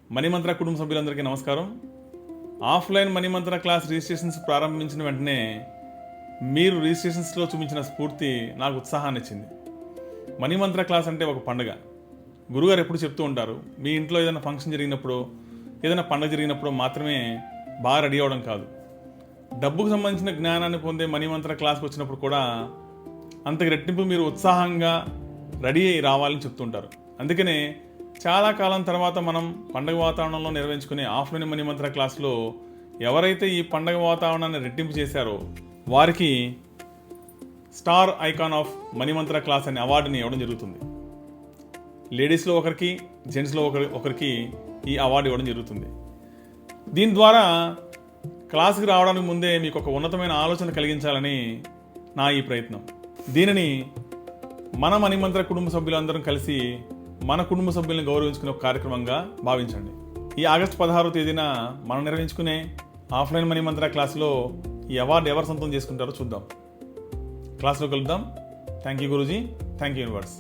మణిమంత్ర కుటుంబ సభ్యులందరికీ నమస్కారం. ఆఫ్లైన్ మణిమంత్ర క్లాస్ రిజిస్ట్రేషన్స్ ప్రారంభించిన వెంటనే మీరు రిజిస్ట్రేషన్స్లో చూపించిన స్ఫూర్తి నాకు ఉత్సాహాన్ని ఇచ్చింది. మణిమంత్ర క్లాస్ అంటే ఒక పండుగ. గురుగారు ఎప్పుడు చెప్తూ ఉంటారు, మీ ఇంట్లో ఏదైనా ఫంక్షన్ జరిగినప్పుడు, ఏదైనా పండుగ జరిగినప్పుడు మాత్రమే బాగా రెడీ అవ్వడం కాదు, డబ్బుకు సంబంధించిన జ్ఞానాన్ని పొందే మణిమంత్ర క్లాస్కి వచ్చినప్పుడు కూడా అంతకు రెట్టింపు మీరు ఉత్సాహంగా రెడీ అయ్యి రావాలని చెప్తుంటారు. అందుకనే చాలా కాలం తర్వాత మనం పండగ వాతావరణంలో నిర్వహించుకునే ఆఫ్లైన్ మణిమంత్ర క్లాస్లో ఎవరైతే ఈ పండగ వాతావరణాన్ని రెట్టింపు చేశారో వారికి star icon of Manimantra class అనే అవార్డుని ఇవ్వడం జరుగుతుంది. లేడీస్లో ఒకరికి, జెంట్స్లో ఒకరికి ఈ అవార్డు ఇవ్వడం జరుగుతుంది. దీని ద్వారా క్లాస్కి రావడానికి ముందే మీకు ఒక ఉన్నతమైన ఆలోచన కలిగించాలని నా ఈ ప్రయత్నం. దీనిని మన మణిమంత్ర కుటుంబ సభ్యులందరం కలిసి మన కుటుంబ సభ్యులను గౌరవించుకునే ఒక కార్యక్రమంగా భావించండి. ఈ ఆగస్టు 16వ తేదీన మనం నిర్వహించుకునే ఆఫ్లైన్ మణిమంత్ర క్లాస్లో ఈ అవార్డు ఎవరు సొంతం చేసుకుంటారో చూద్దాం. క్లాస్లో కలుద్దాం. Thank you Guruji, thank you universe.